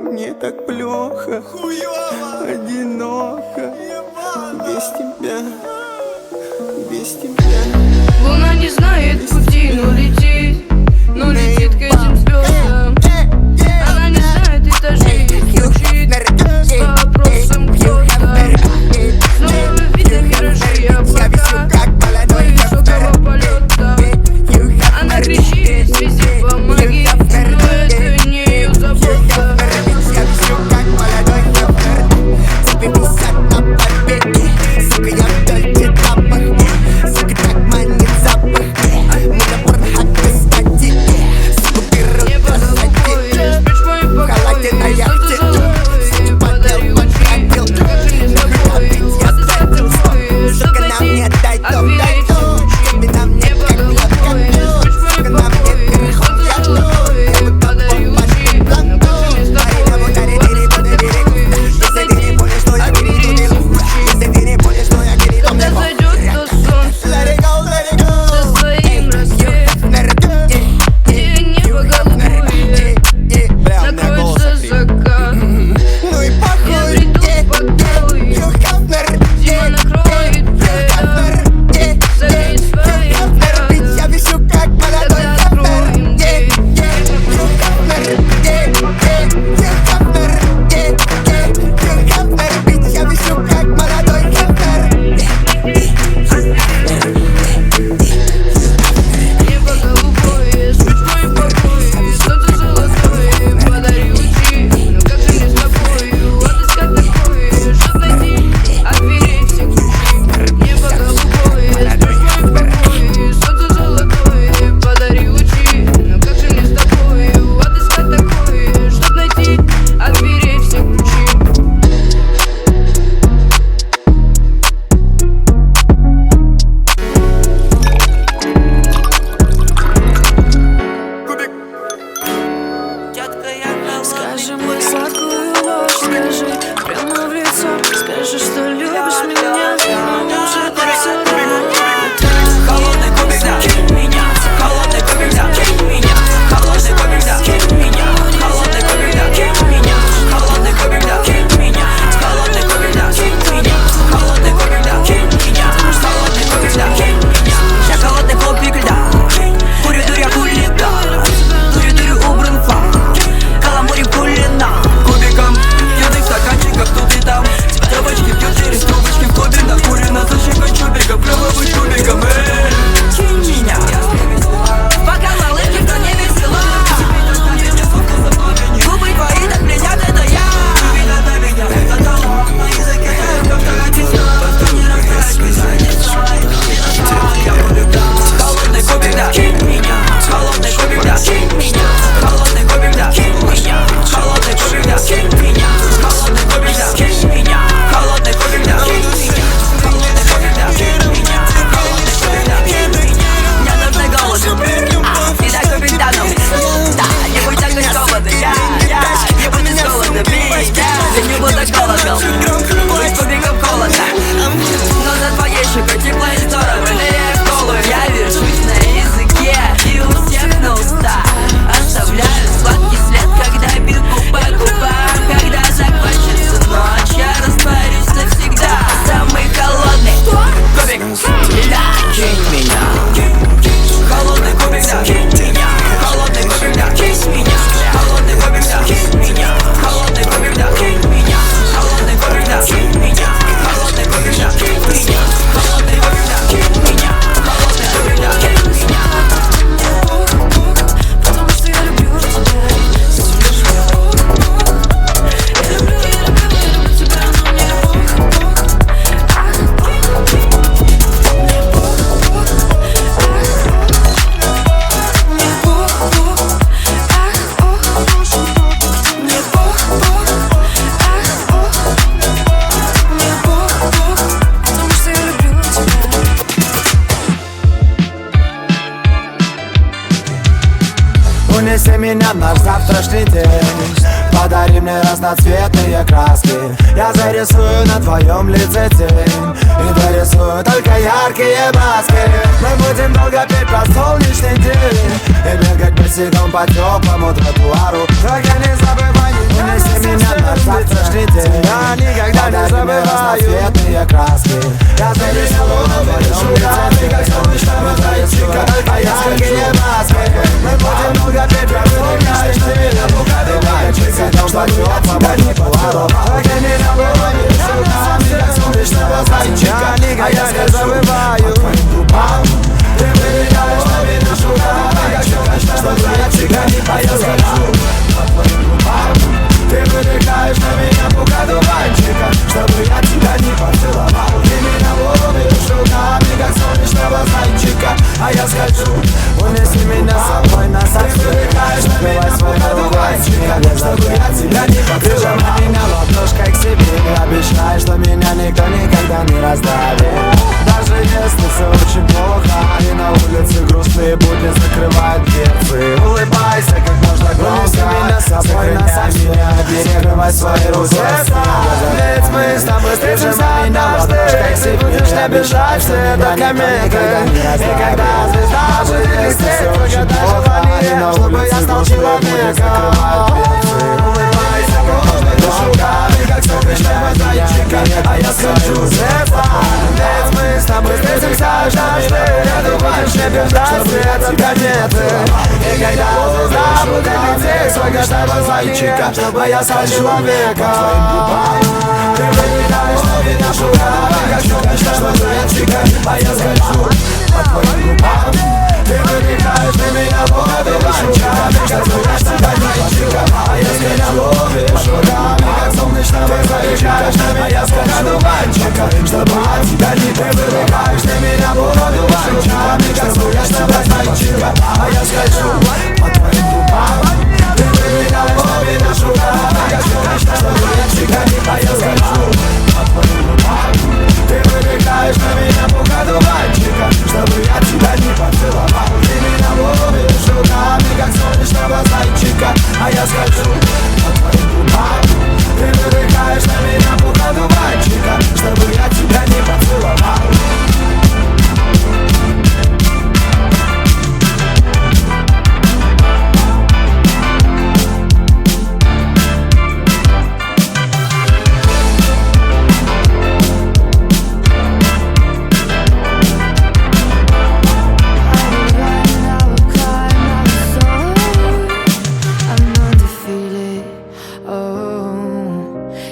Мне так плохо, хуёво, одиноко, ебано. без тебя, без тебя. Луна не знает пути, но летит к этим звездам. Она не знает этажей, звучит с вопросом кто там. Снова видно миражи облака высокого полета. Она кричит везде помоги, но это не ее забота. Я вижу, как молодой Хефер тебе висят на побеге. Сука, я в дольче запах, сука, так манит запах. Мы на порнхаб дискотеке, сука, берут Небо голубое, спишь в моем покое, солнце золотое, подари лучи. Но как же мне с тобой, отыскать такое, чтоб найти, отверить все ключи. Небо голубое, спишь в моем покое, солнце золотое, подари лучи. Но как же мне с тобой, отыскать такое, чтоб найти, отверить все ключи. Когда зайдет то солнце со своим рассветом, и небо голубое накроется закат. ну и Я похуй, приду в покой, зима накроет пледом, согрей своим взглядом. я вижу, как молодой Тогда откроем дверь. я вижу, как молодой Небо голубое, спишь в моем покое, солнце золотое, подари лучи. Но как же мне с тобою отыскать такое, чтоб найти, отпереть все ключи. Небо голубое, спишь в моем покое, солнце золотое, подари лучи. Но как же мне с тобою отыскать такое, чтоб найти, отпереть все ключи. Скажи мне сладкую ложь, скажи прямо в лицо. Скажи, что любишь меня, но неужели все равно? Холодный кубик, да, кинь меня. Холодный кубик, да, кинь меня. Холодный кубик, да, кинь меня. Холодный кубик, да, кинь меня. Холодный кубик, да, кинь меня. Холодный кубик, да, кинь меня. Холодный кубик, да, кинь меня. Холодный кубик, да, кинь меня. Я холодный кубик льда. Курю-дуря хулиган. Дурю-дурю убран фан. Каламбури пулина. Кубиком пьяных стаканчиков тут и там. Девочки пьют через трубочки в клубе. Накурено за щекой чубиков. Пробовать кубиком. Кинь меня. Пока малышки, кто не весела. Губы твои так пленят, это я. На меня, это талант на языке. Как песня, не растрачивайся. Я влюблен. Холодный кубик, да, кинь меня. Холодный кубик, да, кинь меня. Холодный кубик, да, кинь меня. Холодный кубик, да, кинь меня. Холодный кубик, да, кинь меня. Холодный кубик, да, кинь меня. Холодный кубик, да, кинь меня. Холодный кубик, да, кинь меня. Мне нужны голоды. И дай капитану. Да, не будь так голодны. Не будь голодны, бей. Ты не будешь голоден. Пусть кубиком холодно. Но за твоей щекой тепло и здорово. Проверяю школу, я вержусь на языке. И у всех на устах оставляю сладкий след, когда бегу по губам. Когда закончится ночь, я растворюсь навсегда. Самый холодный кубик льда. Кинь меня. Холодный кубик, да, кинь меня. Холодный кубик, да, кинь меня. Холодный кубик, да, кинь меня. Холодный кубик, да, кинь меня. Холодный кубик, да, кинь меня. Холодный кубик, да, кинь меня. Холодный кубик, да, кинь меня. Холодный кубик, да, кинь меня. Потому что я люблю тебя. Я люблю тебя, но мне Бог. Ах, мне Бог. Мне Бог. Потому что я люблю тебя. Унеси меня в наш завтрашний день. Подари мне разноцветные краски, я зарисую на твоем лице тень и дорисую только яркие маски. Мы будем долго петь про солнечный день и бегать босиком по теплому тротуару. Только не забывай, унеси меня на завтрашний день. Я никогда не забываю разноцветные краски, я зарисую на твоем лице тень и дорисую только яркие маски. Мы будем долго петь про солнечный день и бегать босиком по теплому тротуару. Только не забывай, как солнечного зайчика, а я забываю по твоим губам. Ты влияешь на меня шугами, как щекочешь, что зайчика, а я скажу по твоим губам. Ты выдыхаешь на меня пука дуванчика, чтобы я тебя не поцеловал. Ты меня ловишь руками, как солнечного зайчика, а я скажу, унеси меня с собой на сакс. Ты выдыхаешь на меня пука дуванчика, чтобы я тебя не поцеловал. Прижимай меня ладошкой к себе, обещай, что меня никто никогда не раздавит. Даже если все очень плохо и на улице грустные будни закрывают дверцы, улыбайся как можно громко, сохраняй меня, перекрывай свои руки. Ведь мы с тобой встретимся однажды, ты будешь не бежать все до кометы. И когда звезда будет лететь, только дай желание, чтобы я стал человеком. Улыбайся как можно громко, как солнечного зайчика, а я скажу звезда. Ведь мы с тобой встретимся однажды, ты будешь не бежать все до кометы. И когда звезда будет лететь, только дай зайчика, чтобы я стал человеком. Ты вылетаешь на меня шугами, как солнечного зайчика, а я скажу по твоим губам. Ты вылетаешь на меня водой шугами, как солнечного зайчика, а я скажу ловишь шугами, как солнечного зайчика, а я скажу дуванчика, чтобы от тебя не ты вылетаешь на меня водой шугами, как солнечного зайчика, а я скажу по твоим губам. Ты вылетаешь на меня шугами, как солнечного зайчика, а я скажу по твоим губам. Ты вылетаешь на меня пука дуванчика, чтобы я тебя не поцеловал. Ты меня ловишь руками, как солнечного зайчика, а я скажу по твоим губам. Ты вылетаешь на меня пука дуванчика, чтобы я тебя не поцеловал.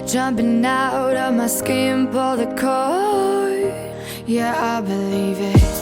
Jumping out of my skin, pull the cord. Yeah, I believe it.